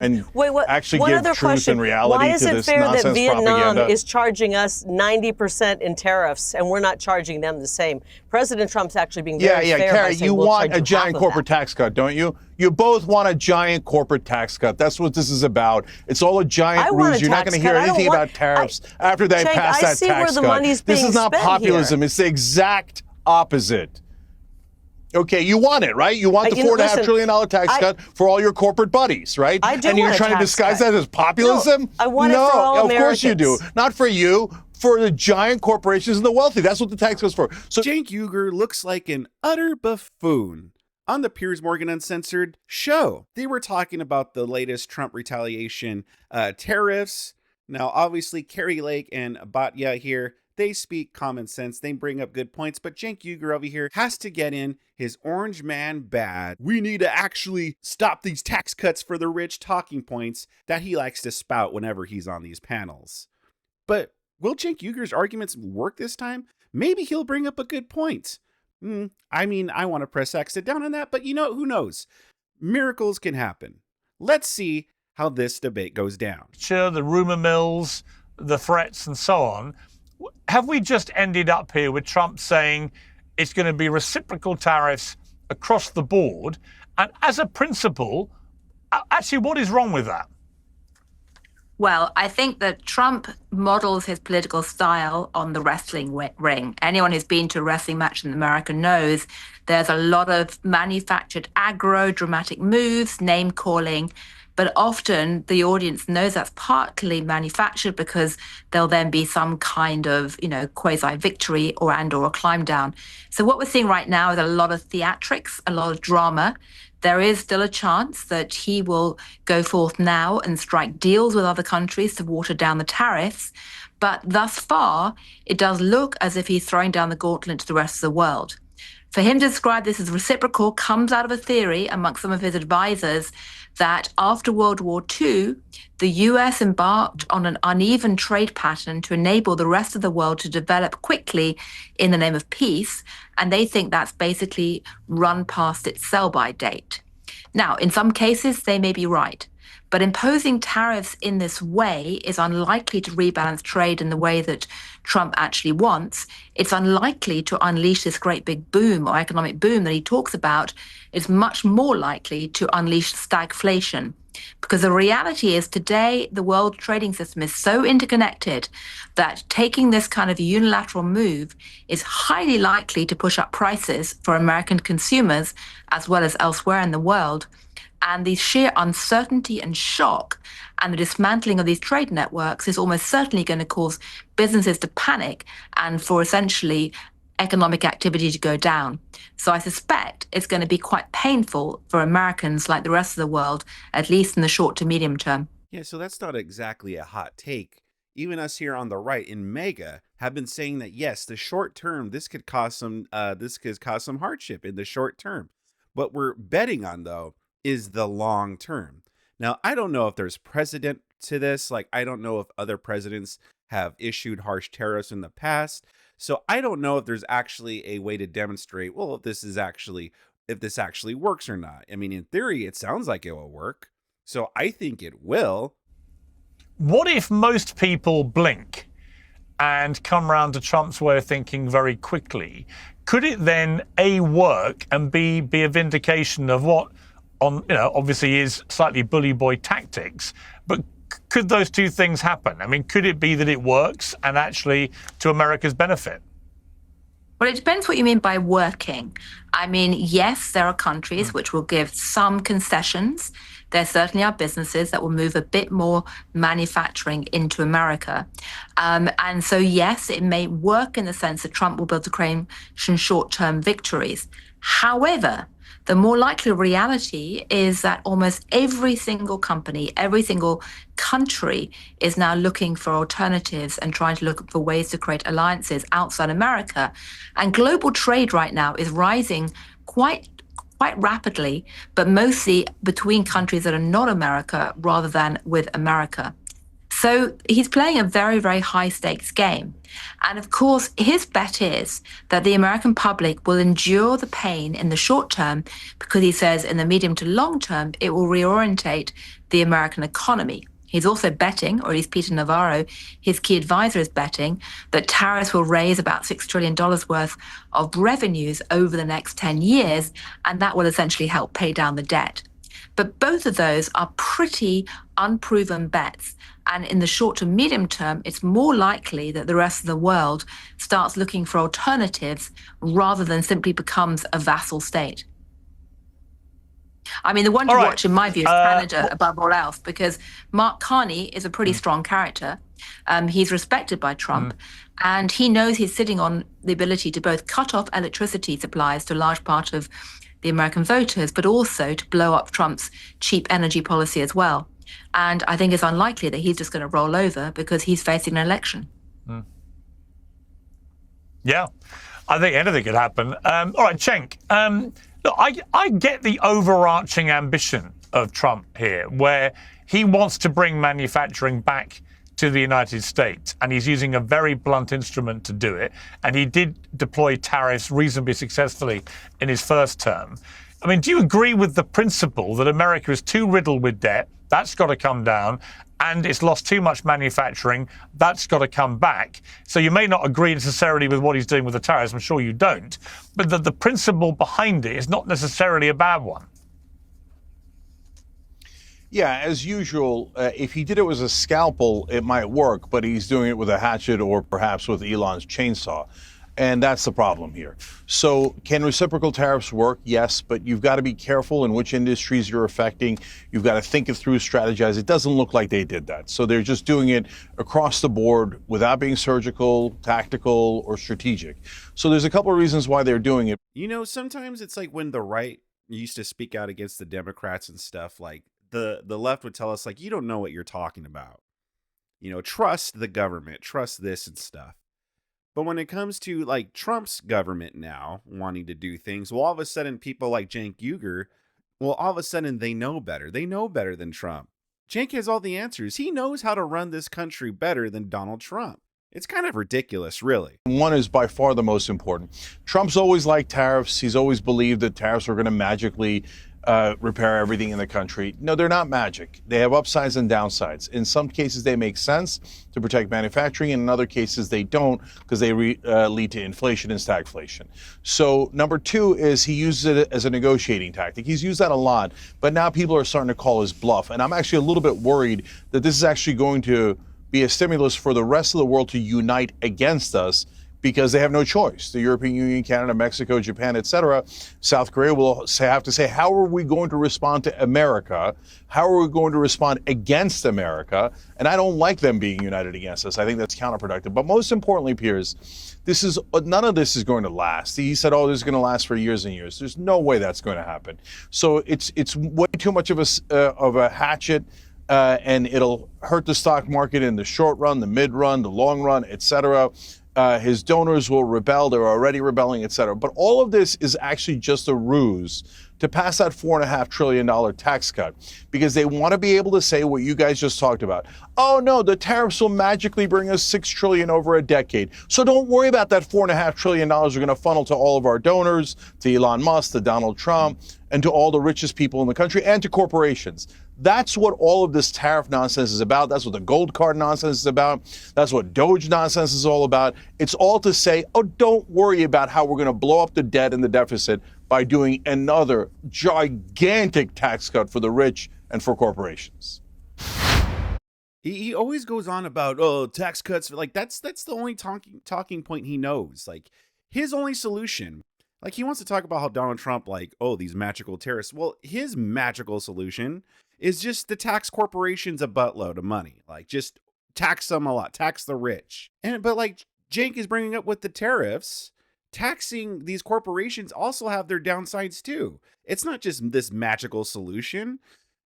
and Wait, actually one give other truth question. and reality to this nonsense propaganda. Why is it fair that Vietnam is charging us 90% in tariffs and we're not charging them the same? President Trump's actually being very fair Kari, by saying you we'll want charge a giant half of corporate that. tax cut, don't you? You both want a giant corporate tax cut. That's what this is about. It's all a giant ruse. You're not going to hear anything about tariffs after they pass that tax cut. I see where the money's being This is not spent populism. here. It's the exact opposite. Okay, you want it, right? You want the $4.5 trillion tax cut for all your corporate buddies, right? I do and you're want a trying to tax disguise cut. that as populism? No, I want it for all of Americans. course you do. Not for you, for the giant corporations and the wealthy. That's what the tax cut's for. So Cenk Uygur looks like an utter buffoon. On the Piers Morgan Uncensored show, they were talking about the latest Trump retaliation tariffs. Now, obviously, Kari Lake and Batya here, they speak common sense. They bring up good points, but Cenk Uygur over here has to get in his orange man bad. We need to actually stop these tax cuts for the rich talking points that he likes to spout whenever he's on these panels. But will Cenk Uygur's arguments work this time? Maybe he'll bring up a good point. I mean, I want to press exit down on that, but who knows? Miracles can happen. Let's see how this debate goes down. Sure, the rumor mills, the threats and so on. Have we just ended up here with Trump saying it's going to be reciprocal tariffs across the board? And as a principle, actually, what is wrong with that? Well, I think that Trump models his political style on the wrestling ring. Anyone who's been to a wrestling match in America knows there's a lot of manufactured aggro, dramatic moves, name calling. But often the audience knows that's partly manufactured because there'll then be some kind of, quasi-victory or a climb down. So what we're seeing right now is a lot of theatrics, a lot of drama. There is still a chance that he will go forth now and strike deals with other countries to water down the tariffs. But thus far, it does look as if he's throwing down the gauntlet to the rest of the world. For him to describe this as reciprocal comes out of a theory amongst some of his advisors that after World War II, the US embarked on an uneven trade pattern to enable the rest of the world to develop quickly in the name of peace, and they think that's basically run past its sell-by date. Now, in some cases, they may be right, but imposing tariffs in this way is unlikely to rebalance trade in the way that Trump actually wants. It's unlikely to unleash this great big boom or economic boom that he talks about. It's much more likely to unleash stagflation. Because the reality is today, the world trading system is so interconnected that taking this kind of unilateral move is highly likely to push up prices for American consumers as well as elsewhere in the world. And the sheer uncertainty and shock and the dismantling of these trade networks is almost certainly going to cause businesses to panic and for essentially economic activity to go down. So I suspect it's going to be quite painful for Americans like the rest of the world, at least in the short to medium term. Yeah, so that's not exactly a hot take. Even us here on the right in MAGA have been saying that, yes, the short term, this could cause some hardship in the short term. What we're betting on, though, is the long term. Now, I don't know if there's precedent to this. Like, I don't know if other presidents have issued harsh tariffs in the past. So I don't know if there's actually a way to demonstrate, well, if this actually works or not. I mean, in theory, it sounds like it will work. So I think it will. What if most people blink and come around to Trump's way of thinking very quickly? Could it then A, work, and B, be a vindication of what obviously is slightly bully boy tactics, but could those two things happen? I mean, could it be that it works and actually to America's benefit? Well, it depends what you mean by working. I mean, yes, there are countries which will give some concessions. There certainly are businesses that will move a bit more manufacturing into America. And so, yes, it may work in the sense that Trump will be able to claim some short-term victories. However, the more likely reality is that almost every single company, every single country is now looking for alternatives and trying to look for ways to create alliances outside America. And global trade right now is rising quite rapidly, but mostly between countries that are not America rather than with America. So he's playing a very, very high stakes game. And of course, his bet is that the American public will endure the pain in the short term because he says in the medium to long term, it will reorientate the American economy. He's also betting, or at least Peter Navarro, his key advisor, is betting that tariffs will raise about $6 trillion worth of revenues over the next 10 years, and that will essentially help pay down the debt. But both of those are pretty unproven bets. And in the short to medium term, it's more likely that the rest of the world starts looking for alternatives rather than simply becomes a vassal state. I mean, the one to watch, in my view, is Canada above all else, because Mark Carney is a pretty strong character. He's respected by Trump, and he knows he's sitting on the ability to both cut off electricity supplies to a large part of the American voters, but also to blow up Trump's cheap energy policy as well. And I think it's unlikely that he's just going to roll over because he's facing an election. Yeah, I think anything could happen. All right, Cenk. Look, I get the overarching ambition of Trump here, where he wants to bring manufacturing back to the United States, and he's using a very blunt instrument to do it. And he did deploy tariffs reasonably successfully in his first term. I mean, do you agree with the principle that America is too riddled with debt? That's got to come down. And it's lost too much manufacturing. That's got to come back. So you may not agree necessarily with what he's doing with the tariffs. I'm sure you don't. But the principle behind it is not necessarily a bad one. Yeah, as usual, if he did it with a scalpel, it might work, but he's doing it with a hatchet or perhaps with Elon's chainsaw. And that's the problem here. So can reciprocal tariffs work? Yes, but you've got to be careful in which industries you're affecting. You've got to think it through, strategize. It doesn't look like they did that. So they're just doing it across the board without being surgical, tactical, or strategic. So there's a couple of reasons why they're doing it. You know, sometimes it's like when the right used to speak out against the Democrats and stuff, like the left would tell us, like, you don't know what you're talking about. You know, trust the government, trust this and stuff. But when it comes to like Trump's government now wanting to do things, well, all of a sudden people like Cenk Uygur, well, all of a sudden they know better. They know better than Trump. Cenk has all the answers. He knows how to run this country better than Donald Trump. It's kind of ridiculous, really. One is by far the most important. Trump's always liked tariffs. He's always believed that tariffs were going to magically repair everything in the country. No, they're not magic. They have upsides and downsides. In some cases, they make sense to protect manufacturing. In other cases, they don't, because they lead to inflation and stagflation. So number two is he uses it as a negotiating tactic. He's used that a lot, but now people are starting to call his bluff. And I'm actually a little bit worried that this is actually going to be a stimulus for the rest of the world to unite against us, because they have no choice. The European Union, Canada, Mexico, Japan, etc. South Korea will have to say, how are we going to respond to America? How are we going to respond against America? And I don't like them being united against us. I think that's counterproductive. But most importantly, Piers, none of this is going to last. He said, oh, this is going to last for years and years. There's no way that's going to happen. So it's way too much of a hatchet, and it'll hurt the stock market in the short run, the mid run, the long run, etc. His donors will rebel. They're already rebelling, et cetera. But all of this is actually just a ruse to pass that $4.5 trillion tax cut, because they want to be able to say what you guys just talked about. Oh, no, the tariffs will magically bring us $6 trillion over a decade. So don't worry about that $4.5 trillion we're going to funnel to all of our donors, to Elon Musk, to Donald Trump, and to all the richest people in the country, and to corporations. That's what all of this tariff nonsense is about. That's what the gold card nonsense is about. That's what Doge nonsense is all about. It's all to say, oh, don't worry about how we're going to blow up the debt and the deficit by doing another gigantic tax cut for the rich and for corporations. He always goes on about, oh, tax cuts. Like that's the only talking point he knows. Like his only solution, like he wants to talk about how Donald Trump, like, oh, these magical tariffs. Well, his magical solution is just to tax corporations a buttload of money. Like just tax them a lot, tax the rich. But like Cenk is bringing up with the tariffs, taxing these corporations also have their downsides too. It's not just this magical solution.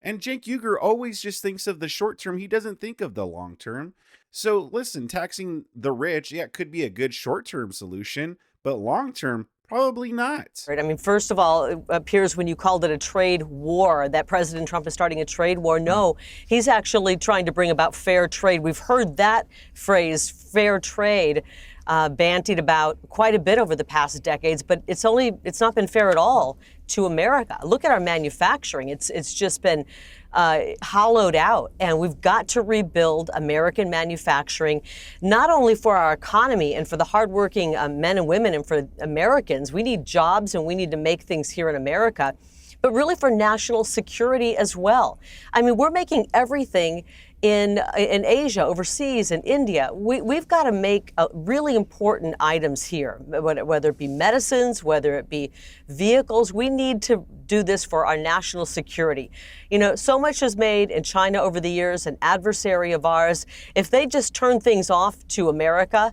And Cenk Uygur always just thinks of the short term. He doesn't think of the long term. So listen, taxing the rich, yeah, it could be a good short term solution, but long term, Probably not. Right. I mean, first of all, it appears when you called it a trade war, that President Trump is starting a trade war. No, he's actually trying to bring about fair trade. We've heard that phrase, fair trade, bandied about quite a bit over the past decades, but it's not been fair at all to America. Look at our manufacturing. It's just been hollowed out, and we've got to rebuild American manufacturing, not only for our economy and for the hardworking men and women and for Americans. We need jobs and we need to make things here in America, but really for national security as well. I mean, we're making everything in Asia, overseas, in India. We've got to make really important items here, whether it be medicines, whether it be vehicles. We need to do this for our national security. You know, so much is made in China over the years, an adversary of ours. If they just turn things off to America,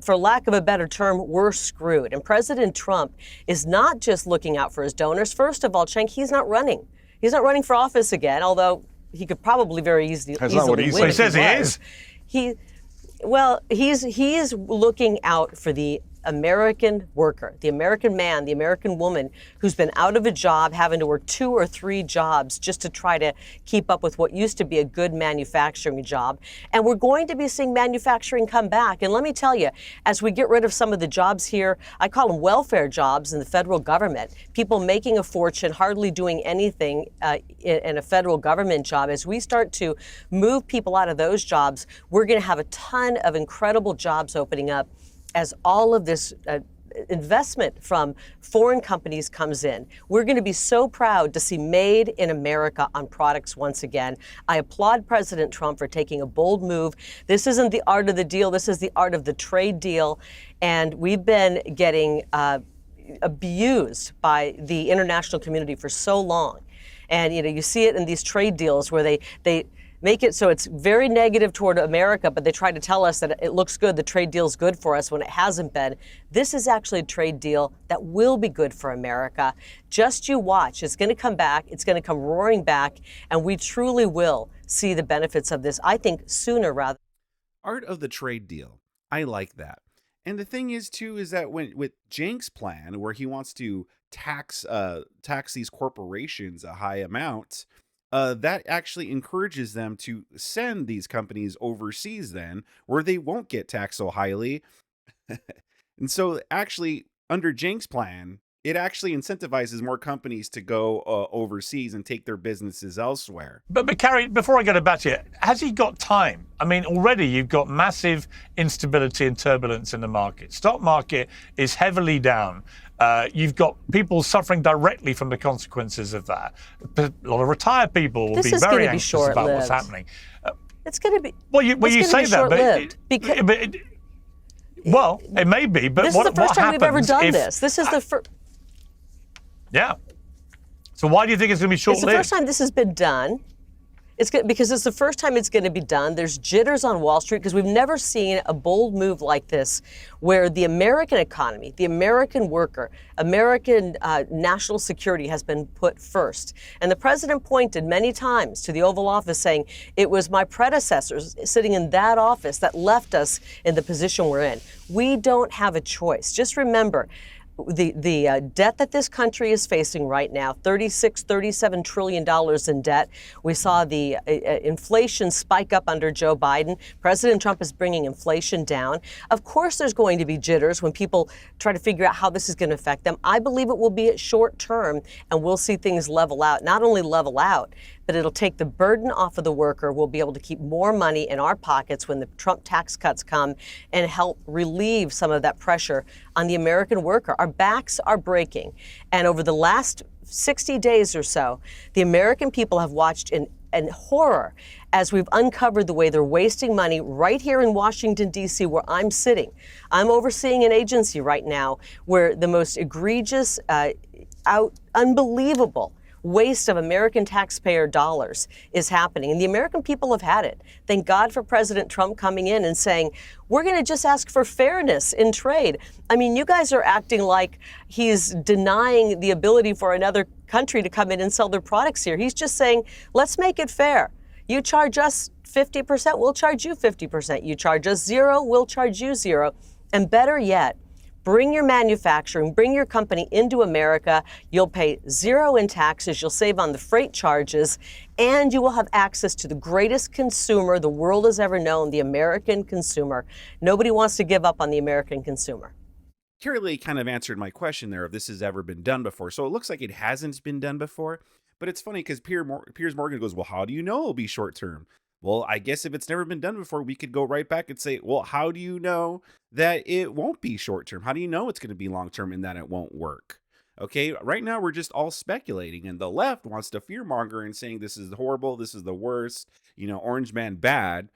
for lack of a better term, we're screwed. And President Trump is not just looking out for his donors. First of all, Cenk, he's not running. He's not running for office again, although he could probably very easily That's not what he win. says. He says he is. He is looking out for the American worker, the American man, the American woman who's been out of a job, having to work 2 or 3 jobs just to try to keep up with what used to be a good manufacturing job. And we're going to be seeing manufacturing come back. And let me tell you, as we get rid of some of the jobs here, I call them welfare jobs in the federal government, people making a fortune, hardly doing anything in a federal government job. As we start to move people out of those jobs, we're going to have a ton of incredible jobs opening up as all of this investment from foreign companies comes in. We're going to be so proud to see Made in America on products once again. I applaud President Trump for taking a bold move. This isn't the art of the deal. This is the art of the trade deal. And we've been getting abused by the international community for so long. And, you know, you see it in these trade deals where they make it so it's very negative toward America, but they try to tell us that it looks good, the trade deal's good for us when it hasn't been. This is actually a trade deal that will be good for America. Just you watch. It's going to come back. It's going to come roaring back, and we truly will see the benefits of this, I think, sooner rather. Art of the trade deal. I like that. And the thing is, too, is that with Cenk's plan, where he wants to tax these corporations a high amount, that actually encourages them to send these companies overseas then, where they won't get taxed so highly. And so actually, under Cenk's plan, it actually incentivizes more companies to go overseas and take their businesses elsewhere. But Kari, before I get back to you, has he got time? I mean, already you've got massive instability and turbulence in the market. Stock market is heavily down. You've got people suffering directly from the consequences of that. A lot of retired people will be very anxious about what's happening. It's going to be. Well, you say that, but well, it may be. But this is the first time we've ever done this. This is the first. Yeah. So why do you think it's going to be short-lived? It's the first time this has been done. Because it's the first time it's going to be done. There's jitters on Wall Street because we've never seen a bold move like this where the American economy, the American worker, American national security has been put first. And the president pointed many times to the Oval Office saying, it was my predecessors sitting in that office that left us in the position we're in. We don't have a choice. Just remember, the debt that this country is facing right now, $37 trillion in debt. We saw the inflation spike up under Joe Biden. President Trump is bringing inflation down. Of course, there's going to be jitters when people try to figure out how this is going to affect them. I believe it will be short term, and we'll see things level out. Not only level out, but it'll take the burden off of the worker. We'll be able to keep more money in our pockets when the Trump tax cuts come and help relieve some of that pressure on the American worker. Our backs are breaking. And over the last 60 days or so, the American people have watched in horror as we've uncovered the way they're wasting money right here in Washington, D.C., where I'm sitting. I'm overseeing an agency right now where the most egregious, unbelievable waste of American taxpayer dollars is happening. And the American people have had it. Thank God for President Trump coming in and saying, we're going to just ask for fairness in trade. I mean, you guys are acting like he's denying the ability for another country to come in and sell their products here. He's just saying, let's make it fair. You charge us 50%, we'll charge you 50%. You charge us 0, we'll charge you 0. And better yet, bring your manufacturing, bring your company into America. You'll pay zero in taxes. You'll save on the freight charges, and you will have access to the greatest consumer the world has ever known, the American consumer. Nobody wants to give up on the American consumer. Kari Lake kind of answered my question there if this has ever been done before. So it looks like it hasn't been done before. But it's funny because Piers Morgan goes, well, how do you know it'll be short term? Well, I guess if it's never been done before, we could go right back and say, well, how do you know that it won't be short term? How do you know it's going to be long term and that it won't work? Okay, right now we're just all speculating, and the left wants to fearmonger and saying this is horrible, this is the worst, Orange Man bad.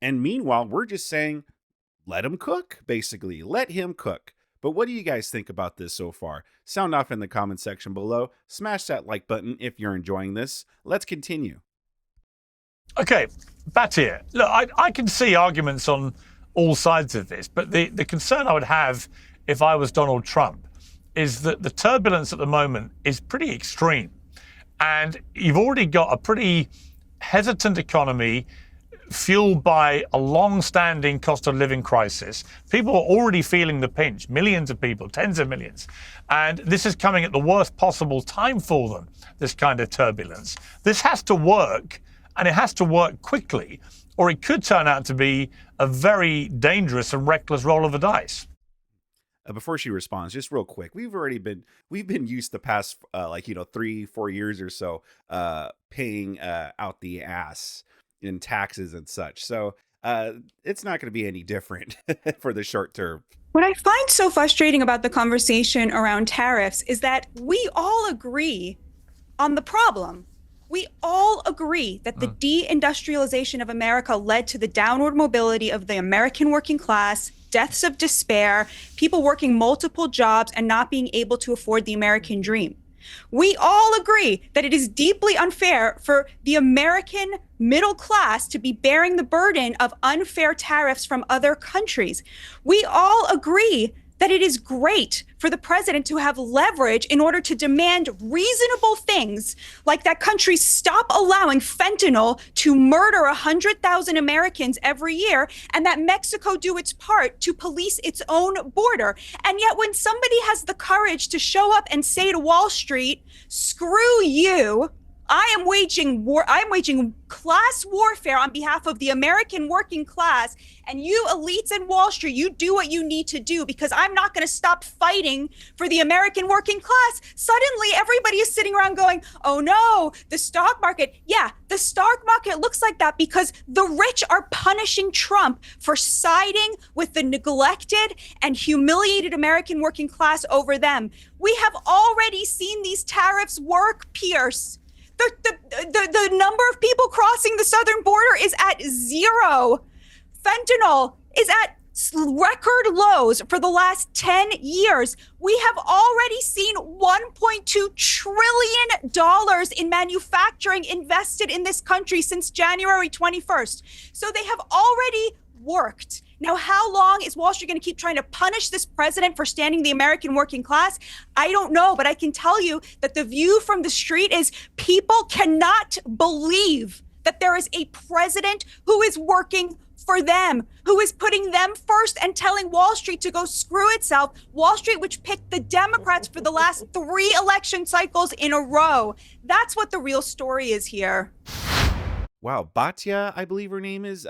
And meanwhile, we're just saying, let him cook, basically. Let him cook. But what do you guys think about this so far? Sound off in the comment section below. Smash that like button if you're enjoying this. Let's continue. Okay, Batir, look, I can see arguments on all sides of this, but the concern I would have if I was Donald Trump is that the turbulence at the moment is pretty extreme. And you've already got a pretty hesitant economy fueled by a long-standing cost of living crisis. People are already feeling the pinch, millions of people, tens of millions. And this is coming at the worst possible time for them, this kind of turbulence. This has to work, and it has to work quickly, or it could turn out to be a very dangerous and reckless roll of the dice. Before she responds, just real quick, we've been used the past 3-4 years or so paying out the ass in taxes and such. So it's not going to be any different for the short term. What I find so frustrating about the conversation around tariffs is that we all agree on the problem. We all agree that the deindustrialization of America led to the downward mobility of the American working class, deaths of despair, people working multiple jobs and not being able to afford the American dream. We all agree that it is deeply unfair for the American middle class to be bearing the burden of unfair tariffs from other countries. We all agree that it is great for the president to have leverage in order to demand reasonable things, like that countries stop allowing fentanyl to murder 100,000 Americans every year, and that Mexico do its part to police its own border. And yet when somebody has the courage to show up and say to Wall Street, screw you, I am waging war. I am waging class warfare on behalf of the American working class. And you elites in Wall Street, you do what you need to do because I'm not going to stop fighting for the American working class. Suddenly, everybody is sitting around going, oh no, the stock market. Yeah, the stock market looks like that because the rich are punishing Trump for siding with the neglected and humiliated American working class over them. We have already seen these tariffs work, Pierce. The number of people crossing the southern border is at zero. Fentanyl is at record lows for the last 10 years. We have already seen $1.2 trillion in manufacturing invested in this country since January 21st. So they have already worked. Now, how long is Wall Street going to keep trying to punish this president for standing the American working class? I don't know, but I can tell you that the view from the street is people cannot believe that there is a president who is working for them, who is putting them first and telling Wall Street to go screw itself. Wall Street, which picked the Democrats for the last 3 election cycles in a row. That's what the real story is here. Wow, Batya, I believe her name is.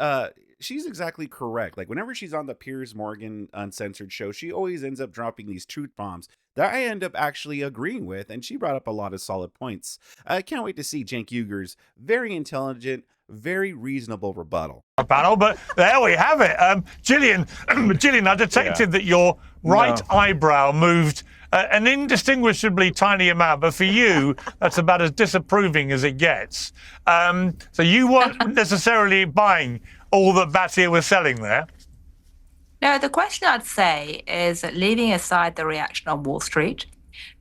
She's exactly correct. Like whenever she's on the Piers Morgan Uncensored show, she always ends up dropping these truth bombs that I end up actually agreeing with, and she brought up a lot of solid points. I can't wait to see Cenk Uygur's very intelligent, very reasonable rebuttal. Panel, but there we have it. Gillian, I detected that your right eyebrow moved an indistinguishably tiny amount, but for you, that's about as disapproving as it gets. So you weren't necessarily buying all that Batir was selling there. No, the question I'd say is that leaving aside the reaction on Wall Street,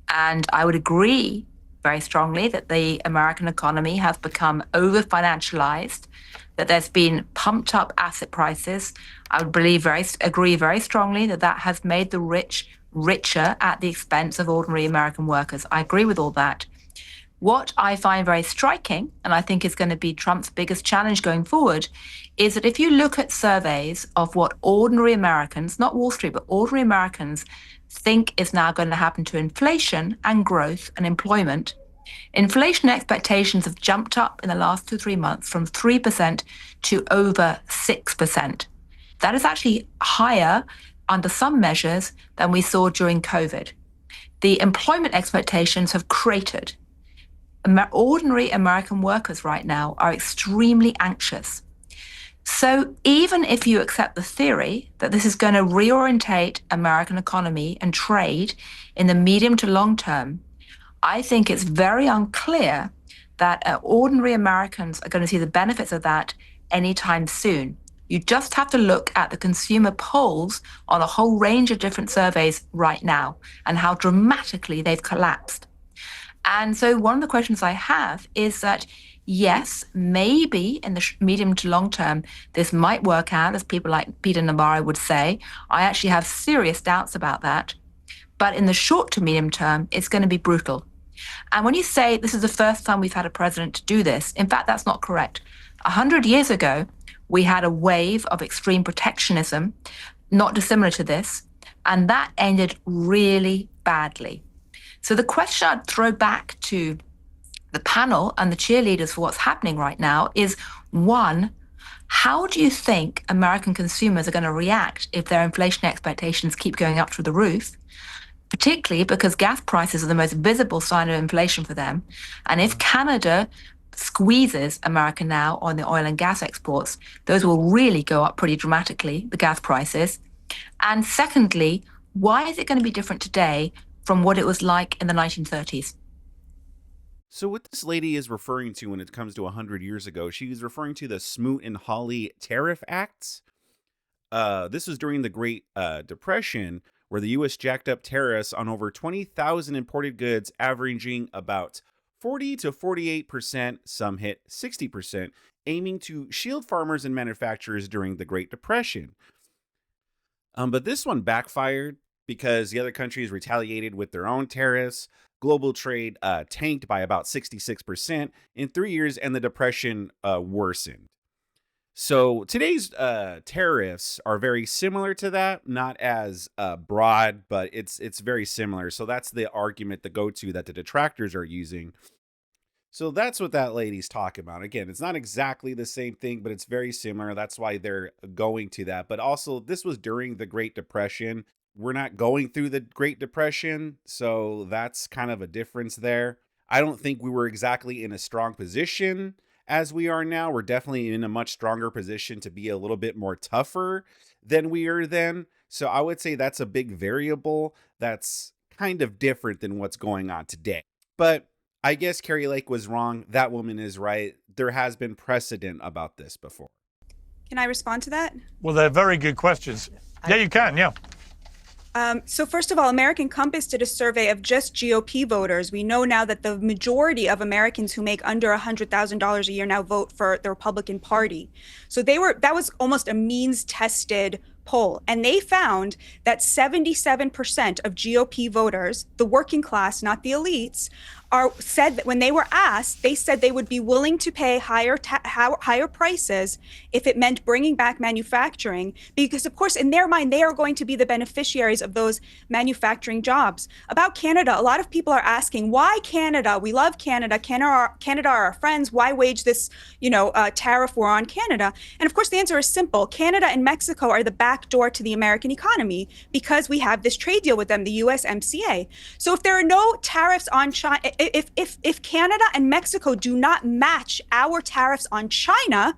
and I would agree very strongly that the American economy has become over-financialized, that there's been pumped up asset prices. I would agree very strongly that that has made the rich richer at the expense of ordinary American workers. I agree with all that. What I find very striking, and I think is going to be Trump's biggest challenge going forward, is that if you look at surveys of what ordinary Americans, not Wall Street, but ordinary Americans think is now going to happen to inflation and growth and employment, inflation expectations have jumped up in the last 2-3 months from 3% to over 6%. That is actually higher under some measures than we saw during COVID. The employment expectations have cratered. Ordinary American workers right now are extremely anxious. So even if you accept the theory that this is going to reorientate American economy and trade in the medium to long term, I think it's very unclear that ordinary Americans are going to see the benefits of that anytime soon. You just have to look at the consumer polls on a whole range of different surveys right now and how dramatically they've collapsed. And so one of the questions I have is that, yes, maybe in the medium to long term, this might work out, as people like Peter Navarro would say. I actually have serious doubts about that. But in the short to medium term, it's going to be brutal. And when you say this is the first time we've had a president to do this, in fact, that's not correct. 100 years ago, we had a wave of extreme protectionism, not dissimilar to this, and that ended really badly. So the question I'd throw back to the panel and the cheerleaders for what's happening right now is, one, how do you think American consumers are going to react if their inflation expectations keep going up through the roof? Particularly because gas prices are the most visible sign of inflation for them. And if Canada squeezes America now on the oil and gas exports, those will really go up pretty dramatically, the gas prices. And secondly, why is it going to be different today from what it was like in the 1930s? So what this lady is referring to when it comes to 100 years ago, she's referring to the Smoot and Hawley Tariff Acts. This was during the Great Depression, where the U.S. jacked up tariffs on over 20,000 imported goods, averaging about 40 to 48%, some hit 60%, aiming to shield farmers and manufacturers during the Great Depression. But this one backfired because the other countries retaliated with their own tariffs. Global trade tanked by about 66% in 3 years, and the depression worsened. So today's tariffs are very similar to that, not as broad, but it's very similar. So that's the argument, the go-to that the detractors are using. So that's what that lady's talking about. Again, it's not exactly the same thing, but it's very similar. That's why they're going to that. But also, this was during the Great Depression. We're not going through the Great Depression, so that's kind of a difference there. I don't think we were exactly in a strong position as we are now. We're definitely in a much stronger position to be a little bit more tougher than we are then. So I would say that's a big variable that's kind of different than what's going on today. But I guess Kari Lake was wrong. That woman is right. There has been precedent about this before. Can I respond to that? Well, they're very good questions. Yeah, you can, yeah. So first of all, American Compass did a survey of just GOP voters. We know now that the majority of Americans who make under $100,000 a year now vote for the Republican Party. So that was almost a means-tested poll. And they found that 77% of GOP voters, the working class, not the elites, said that when they were asked, they said they would be willing to pay higher prices if it meant bringing back manufacturing, because of course in their mind they are going to be the beneficiaries of those manufacturing jobs. About Canada, a lot of people are asking, why Canada? We love Canada. Canada are our friends. Why wage this, tariff war on Canada? And of course the answer is simple. Canada and Mexico are the back door to the American economy because we have this trade deal with them, the USMCA. So if there are no tariffs on China, if Canada and Mexico do not match our tariffs on China,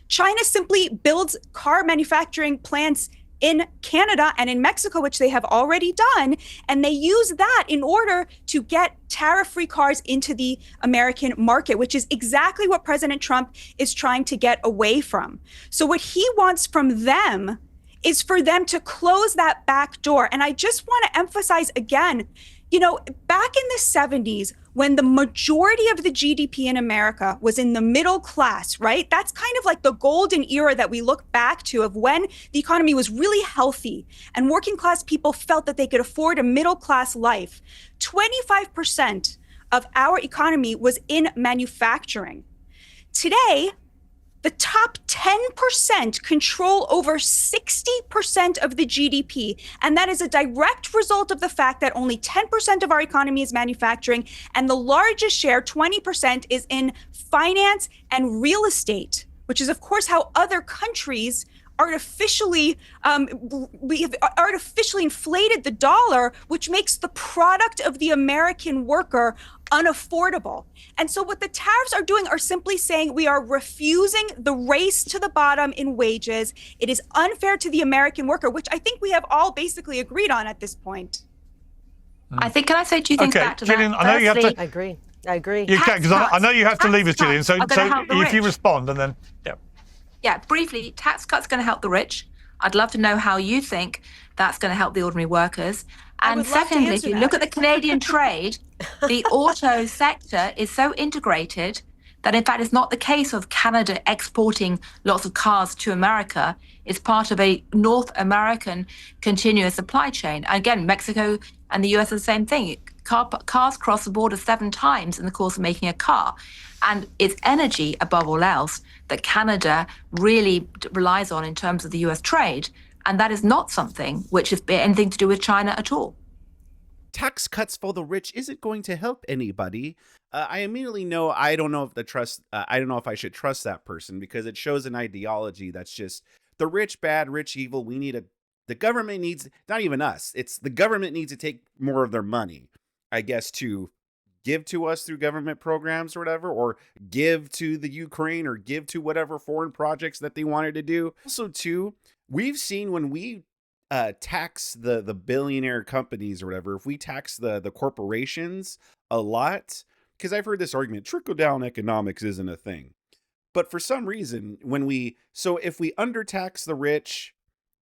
China simply builds car manufacturing plants in Canada and in Mexico, which they have already done, and they use that in order to get tariff-free cars into the American market, which is exactly what President Trump is trying to get away from. So what he wants from them is for them to close that back door. And I just want to emphasize again, back in the 70s, when the majority of the GDP in America was in the middle class, right? That's kind of like the golden era that we look back to of when the economy was really healthy and working class people felt that they could afford a middle class life. 25% of our economy was in manufacturing. Today, the top 10% control over 60% of the GDP. And that is a direct result of the fact that only 10% of our economy is manufacturing. And the largest share, 20%, is in finance and real estate, which is, of course, how other countries artificially we have artificially inflated the dollar, which makes the product of the American worker unaffordable. And so what the tariffs are doing are simply saying we are refusing the race to the bottom in wages. It is unfair to the American worker, which I think we have all basically agreed on at this point. I think, can I say two things back to Gillian, that? I know you have to. I agree. You can, because I know you have to leave us, Gillian. So if you rich. respond, and then Yeah, briefly, tax cuts going to help the rich. I'd love to know how you think that's going to help the ordinary workers. And would love to secondly, if answer you that. look at the Canadian trade, the auto sector is so integrated that, in fact, it's not the case of Canada exporting lots of cars to America. It's part of a North American continuous supply chain. Again, Mexico and the US are the same thing. Cars cross the border 7 times in the course of making a car. And it's energy, above all else, that Canada really relies on in terms of the US trade. And that is not something which has anything to do with China at all. Tax cuts for the rich isn't going to help anybody. I immediately know I don't know if I should trust that person, because it shows an ideology that's just the rich bad, rich evil. The government needs, not even us, it's the government needs to take more of their money, I guess, to give to us through government programs or whatever, or give to the Ukraine, or give to whatever foreign projects that they wanted to do. Also, too, we've seen when we tax the billionaire companies or whatever, if we tax the corporations a lot, because I've heard this argument, trickle-down economics isn't a thing. But for some reason, if we undertax the rich,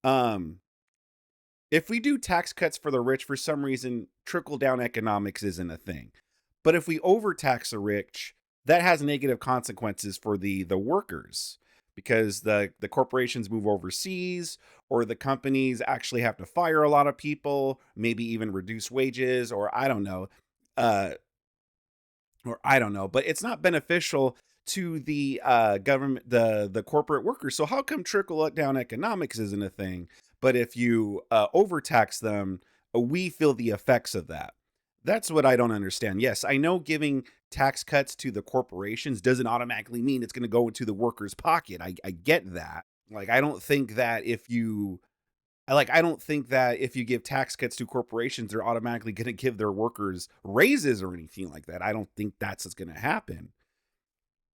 if we do tax cuts for the rich, for some reason, trickle-down economics isn't a thing. But if we overtax the rich, that has negative consequences for the workers, because the corporations move overseas, or the companies actually have to fire a lot of people, maybe even reduce wages, or I don't know. But it's not beneficial to the government, the corporate workers. So how come trickle-down economics isn't a thing? But if you overtax them, we feel the effects of that. That's what I don't understand. Yes, I know giving tax cuts to the corporations doesn't automatically mean it's going to go into the worker's pocket. I get that. I don't think that if you give tax cuts to corporations, they're automatically going to give their workers raises or anything like that. I don't think that's what's going to happen.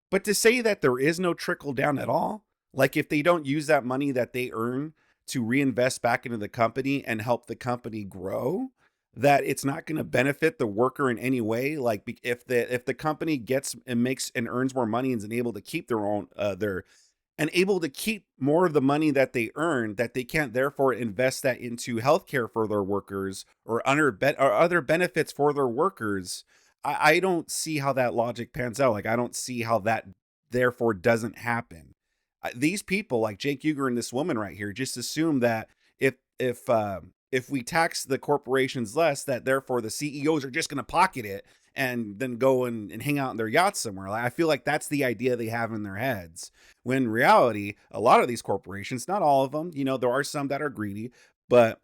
But to say that there is no trickle down at all, like if they don't use that money that they earn to reinvest back into the company and help the company grow, that it's not going to benefit the worker in any way. Like if the company gets and makes and earns more money and is able to keep able to keep more of the money that they earn, that they can't therefore invest that into healthcare for their workers or other benefits for their workers. I don't see how that logic pans out. I don't see how that therefore doesn't happen. These people like Cenk Uygur and this woman right here just assume that if we tax the corporations less, that therefore the CEOs are just going to pocket it and then go and hang out in their yachts somewhere. I feel like that's the idea they have in their heads. When in reality, a lot of these corporations, not all of them, there are some that are greedy, but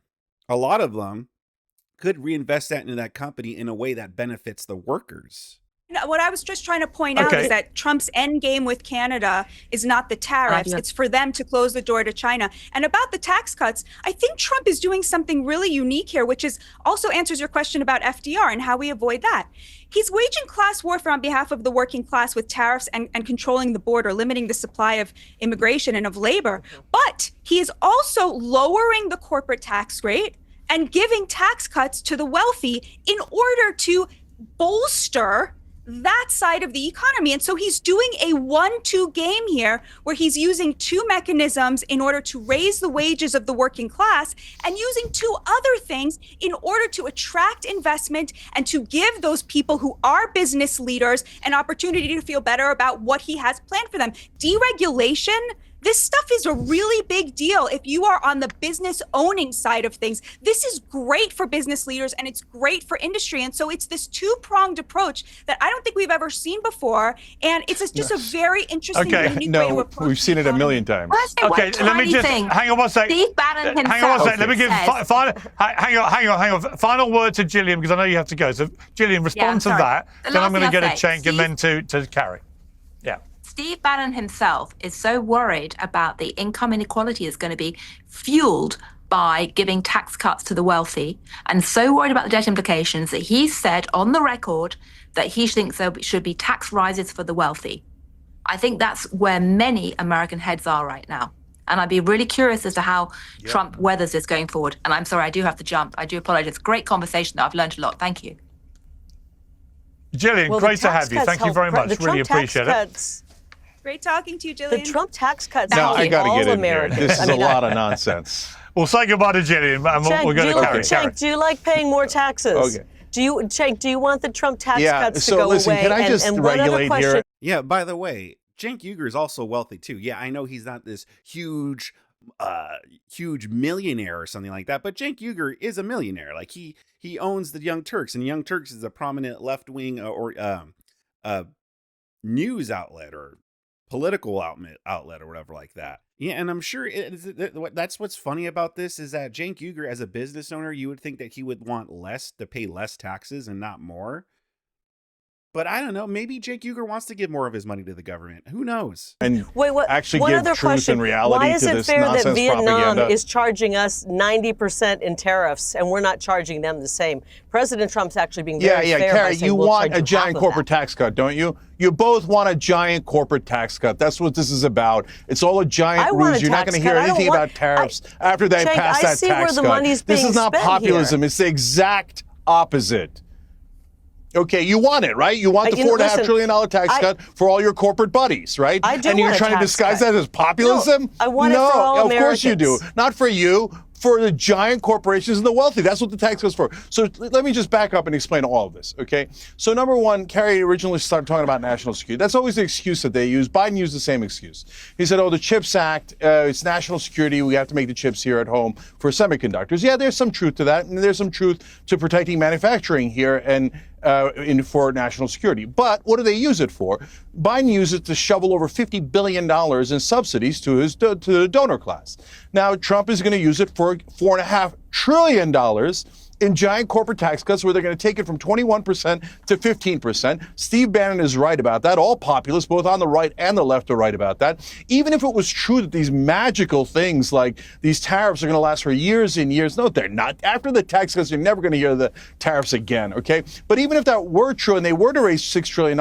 a lot of them could reinvest that into that company in a way that benefits the workers. What I was just trying to point out is that Trump's end game with Canada is not the tariffs. It's for them to close the door to China. And about the tax cuts, I think Trump is doing something really unique here, which is also answers your question about FDR and how we avoid that. He's waging class warfare on behalf of the working class with tariffs and controlling the border, limiting the supply of immigration and of labor. But he is also lowering the corporate tax rate and giving tax cuts to the wealthy in order to bolster that side of the economy. And so he's doing a 1-2 game here, where he's using 2 mechanisms in order to raise the wages of the working class, and using 2 other things in order to attract investment and to give those people who are business leaders an opportunity to feel better about what he has planned for them. Deregulation This stuff is a really big deal if you are on the business owning side of things. This is great for business leaders and it's great for industry. And so it's this two-pronged approach that I don't think we've ever seen before. And it's just a very interesting and unique way to approach. We've seen it a million times. Okay, let me just hang on one second. Steve Bannon himself. Hang on one second. Let me give says, hang on. Final word to Gillian because I know you have to go. So Gillian, respond to that. Then I'm going to get a Cenk and then to Kari. Yeah. Steve Bannon himself is so worried about the income inequality is going to be fueled by giving tax cuts to the wealthy, and so worried about the debt implications that he said on the record that he thinks there should be tax rises for the wealthy. I think that's where many American heads are right now. And I'd be really curious as to how Trump weathers this going forward. And I'm sorry, I do have to jump. I do apologize. It's a great conversation, though. I've learned a lot. Thank you. Gillian, great to have you. Thank you very much. Really appreciate it. Great talking to you, Jillian. The Trump tax cuts No, I got to get in here. Americans. This is a lot of nonsense. We'll say goodbye to Gillian, and we're going to Kari. Cenk, do you like paying more taxes? Okay. Cenk, do you want the Trump tax cuts to so go listen, away? can I just and one other regulate question. here? Yeah, by the way, Cenk Uygur is also wealthy too. Yeah, I know he's not this huge millionaire or something like that, but Cenk Uygur is a millionaire. Like he owns the Young Turks, and Young Turks is a prominent left-wing news outlet or political outlet or whatever like that. Yeah, and I'm sure that's what's funny about this is that Cenk Uygur, as a business owner, you would think that he would want to pay less taxes and not more. But I don't know. Maybe Cenk Uygur wants to give more of his money to the government. Who knows? And actually one give other truth question. and reality Why is to it this fair nonsense that Vietnam propaganda. is charging us 90% in tariffs and we're not charging them the same? President Trump's actually being very fair by Kari, saying you we'll want charge a you giant half of corporate that. tax cut, don't you? You both want a giant corporate tax cut. That's what this is about. It's all a giant ruse. You're not going to hear anything about tariffs after they pass that see tax where the cut. money's This being is not spent populism. here. It's the exact opposite. Okay, you want it, right? You want the $4.5 trillion tax cut for all your corporate buddies, right? I do and you're want a trying to tax disguise cut. that as populism? No, I want it for all of course you do. Americans. Not for you, for the giant corporations and the wealthy. That's what the tax goes for. So let me just back up and explain all of this, okay? So number one, Kari originally started talking about national security. That's always the excuse that they use. Biden used the same excuse. He said, the CHIPS Act, it's national security. We have to make the chips here at home for semiconductors. Yeah, there's some truth to that. And there's some truth to protecting manufacturing here and for national security. But what do they use it for? Biden used it to shovel over $50 billion in subsidies to the donor class. Now, Trump is going to use it for $4.5 trillion in giant corporate tax cuts where they're going to take it from 21% to 15%. Steve Bannon is right about that. All populists, both on the right and the left, are right about that. Even if it was true that these magical things like these tariffs are going to last for years and years, no, they're not. After the tax cuts, you're never going to hear the tariffs again, okay? But even if that were true and they were to raise $6 trillion,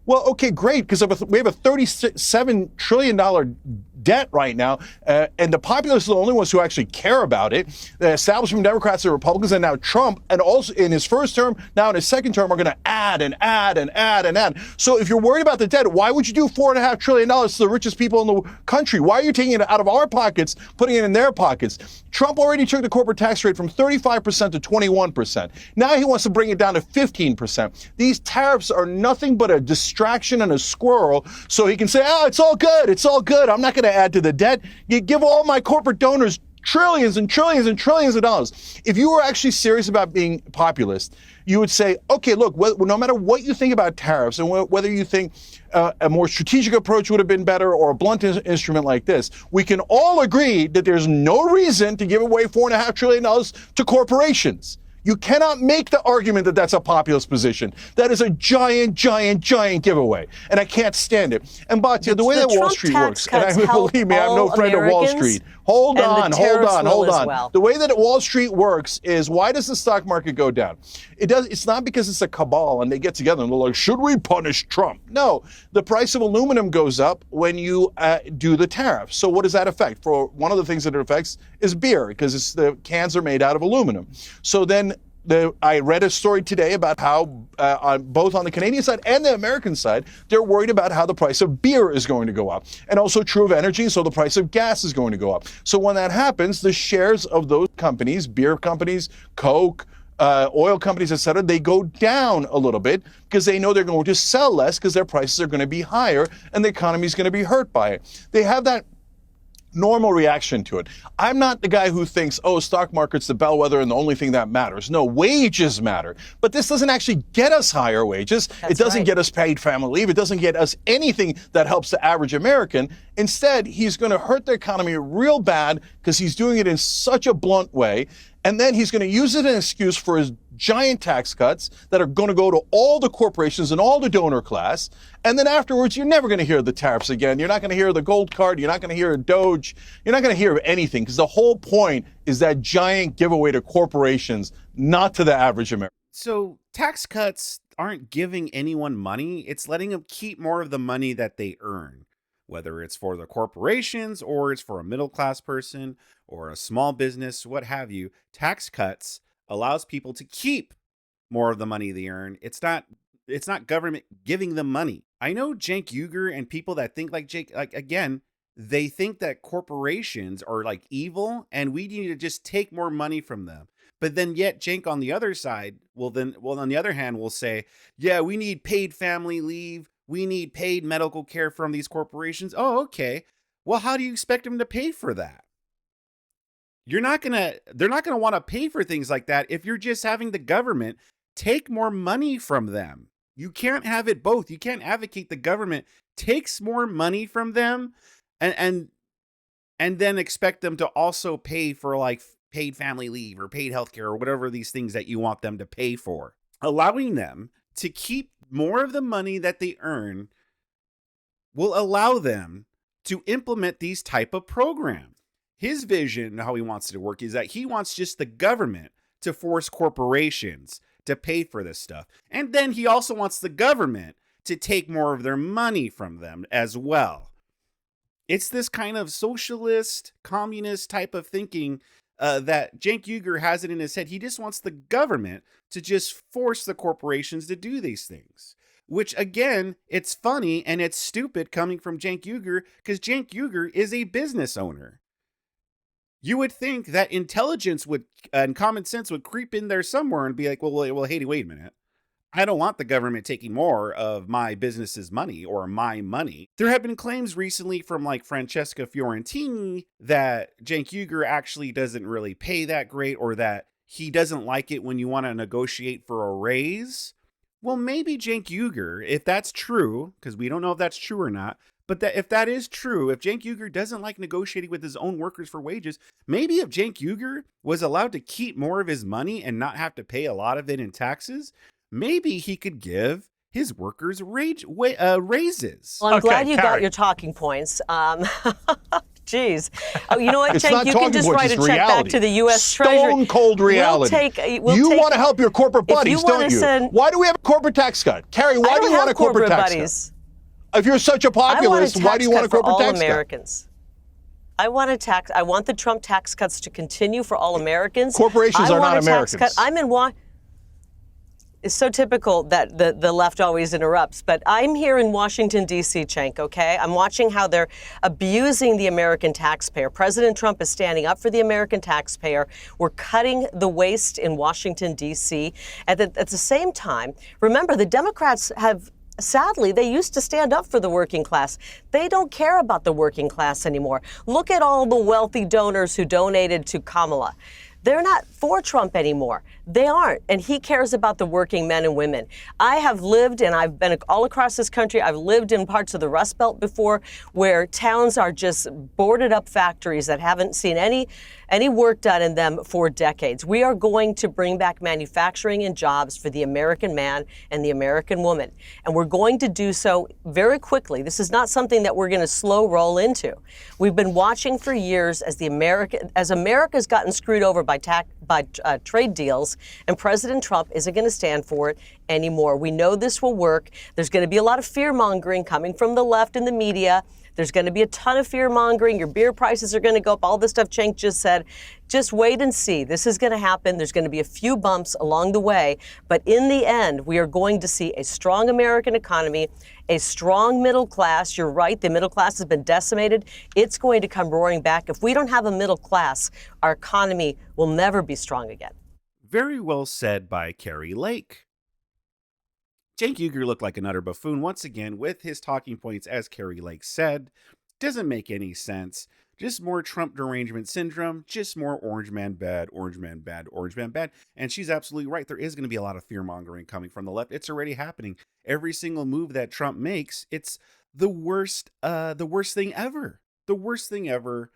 well, okay, great, because we have a $37 trillion debt right now, and the populists are the only ones who actually care about it. The establishment Democrats and Republicans, and now Trump, and also in his first term, now in his second term, are going to add and add and add and add. So if you're worried about the debt, why would you do $4.5 trillion to the richest people in the country? Why are you taking it out of our pockets, putting it in their pockets? Trump already took the corporate tax rate from 35% to 21%. Now he wants to bring it down to 15%. These tariffs are nothing but a distraction and a squirrel, so he can say, it's all good. It's all good. I'm not going to add to the debt. You give all my corporate donors trillions and trillions and trillions of dollars. If you were actually serious about being populist, you would say, okay, look, no matter what you think about tariffs and whether you think a more strategic approach would have been better or a blunt instrument like this, we can all agree that there's no reason to give away $4.5 trillion to corporations. You cannot make the argument that that's a populist position. That is a giant, giant, giant giveaway. And I can't stand it. And Batya, the way that Wall Street works, and believe me, I have no friend at Wall Street. Hold on. Well. The way that Wall Street works is, why does the stock market go down? It's not because it's a cabal and they get together and they're like, should we punish Trump? No, the price of aluminum goes up when you do the tariff. So what does that affect? For one of the things that it affects is beer, because the cans are made out of aluminum. So then I read a story today about how both on the Canadian side and the American side, they're worried about how the price of beer is going to go up. And also true of energy, so the price of gas is going to go up. So when that happens, the shares of those companies, beer companies, Coke, oil companies, et cetera, they go down a little bit because they know they're going to sell less because their prices are going to be higher and the economy is going to be hurt by it. They have that normal reaction to it. I'm not the guy who thinks, oh, stock market's the bellwether and the only thing that matters. No, wages matter. But this doesn't actually get us higher wages. It doesn't get us paid family leave. It doesn't get us anything that helps the average American. Instead, he's going to hurt the economy real bad because he's doing it in such a blunt way. And then he's going to use it as an excuse for his giant tax cuts that are going to go to all the corporations and all the donor class. And then afterwards, you're never going to hear the tariffs again. You're not going to hear the gold card. You're not going to hear a Doge. You're not going to hear anything because the whole point is that giant giveaway to corporations, not to the average American. So tax cuts aren't giving anyone money. It's letting them keep more of the money that they earn, whether it's for the corporations or it's for a middle class person or a small business, what have you. Tax cuts allows people to keep more of the money they earn. It's not government giving them money. I know Cenk Uygur and people that think like Jake, like again, they think that corporations are like evil and we need to just take more money from them. But then yet Cenk on the other side, on the other hand, will say, yeah, we need paid family leave. We need paid medical care from these corporations. Oh, okay. Well, how do you expect them to pay for that? They're not going to want to pay for things like that if you're just having the government take more money from them. You can't have it both. You can't advocate the government takes more money from them and then expect them to also pay for like paid family leave or paid healthcare or whatever these things that you want them to pay for. Allowing them to keep more of the money that they earn will allow them to implement these type of programs. His vision, how he wants it to work, is that he wants just the government to force corporations to pay for this stuff. And then he also wants the government to take more of their money from them as well. It's this kind of socialist, communist type of thinking that Cenk Uygur has it in his head. He just wants the government to just force the corporations to do these things. Which, again, it's funny and it's stupid coming from Cenk Uygur because Cenk Uygur is a business owner. You would think that intelligence and common sense would creep in there somewhere and be like, well, hey, wait a minute. I don't want the government taking more of my business's money or my money. There have been claims recently from like Francesca Fiorentini that Cenk Uygur actually doesn't really pay that great or that he doesn't like it when you want to negotiate for a raise. Well, maybe Cenk Uygur, if that's true, because we don't know if that's true or not, but that if that is true, if Cenk Uygur doesn't like negotiating with his own workers for wages, maybe if Cenk Uygur was allowed to keep more of his money and not have to pay a lot of it in taxes, maybe he could give his workers raises. Well, I'm Okay, glad you got Kari. your talking points. Jeez. Oh, you know what, It's Cenk? not You talking can just points, write a it's check back reality. to the U.S. Treasury. Stone cold reality. You want to help your corporate buddies, don't you? Why do we have a corporate tax cut? Kari, why do you want a corporate tax cut? If you're such a populist, why do you want a corporate tax cut? Americans. I want the Trump tax cuts to continue for all Americans. Corporations are not Americans. I'm in It's so typical that the left always interrupts, but I'm here in Washington, D.C., Cenk, okay? I'm watching how they're abusing the American taxpayer. President Trump is standing up for the American taxpayer. We're cutting the waste in Washington, D.C. At the same time, remember, the Democrats sadly, they used to stand up for the working class. They don't care about the working class anymore. Look at all the wealthy donors who donated to Kamala. They're not for Trump anymore. They aren't. And he cares about the working men and women. I have lived, and I've been all across this country. I've lived in parts of the Rust Belt before where towns are just boarded up factories that haven't seen any work done in them for decades. We are going to bring back manufacturing and jobs for the American man and the American woman. And we're going to do so very quickly. This is not something that we're going to slow roll into. We've been watching for years as America's gotten screwed over by trade deals, and President Trump isn't going to stand for it anymore. We know this will work. There's going to be a lot of fear-mongering coming from the left and the media. There's going to be a ton of fear-mongering. Your beer prices are going to go up. All the stuff Cenk just said. Just wait and see. This is going to happen. There's going to be a few bumps along the way. But in the end, we are going to see a strong American economy, a strong middle class. You're right. The middle class has been decimated. It's going to come roaring back. If we don't have a middle class, our economy will never be strong again. Very well said by Kari Lake. Cenk Uygur looked like an utter buffoon once again with his talking points, as Kari Lake said. Doesn't make any sense. Just more Trump derangement syndrome, just more orange man bad, orange man bad, orange man bad. And she's absolutely right. There is going to be a lot of fear mongering coming from the left. It's already happening. Every single move that Trump makes, it's the worst thing ever. The worst thing ever.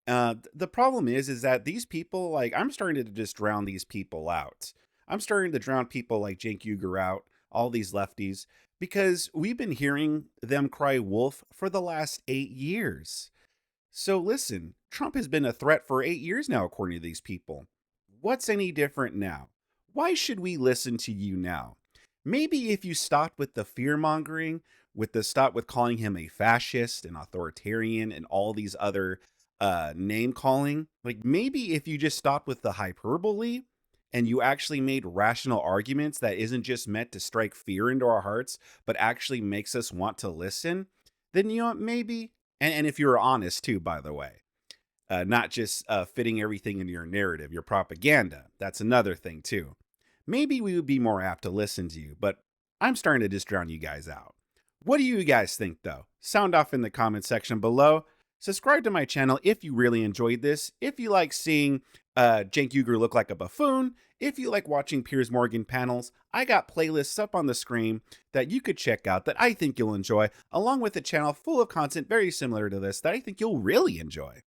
The problem is that these people, like, I'm starting to just drown these people out. I'm starting to drown people like Cenk Uygur out, all these lefties, because we've been hearing them cry wolf for the last 8 years. So listen, Trump has been a threat for 8 years now, according to these people. What's any different now? Why should we listen to you now? Maybe if you stopped with the fear mongering, stop with calling him a fascist, an authoritarian, and all these other name calling, like maybe if you just stopped with the hyperbole and you actually made rational arguments that isn't just meant to strike fear into our hearts, but actually makes us want to listen, then maybe. And if you're honest too, by the way, not just fitting everything into your narrative, your propaganda, that's another thing too. Maybe we would be more apt to listen to you, but I'm starting to just drown you guys out. What do you guys think though? Sound off in the comment section below. Subscribe to my channel if you really enjoyed this. If you like seeing Cenk Uygur look like a buffoon, if you like watching Piers Morgan panels, I got playlists up on the screen that you could check out that I think you'll enjoy, along with a channel full of content very similar to this that I think you'll really enjoy.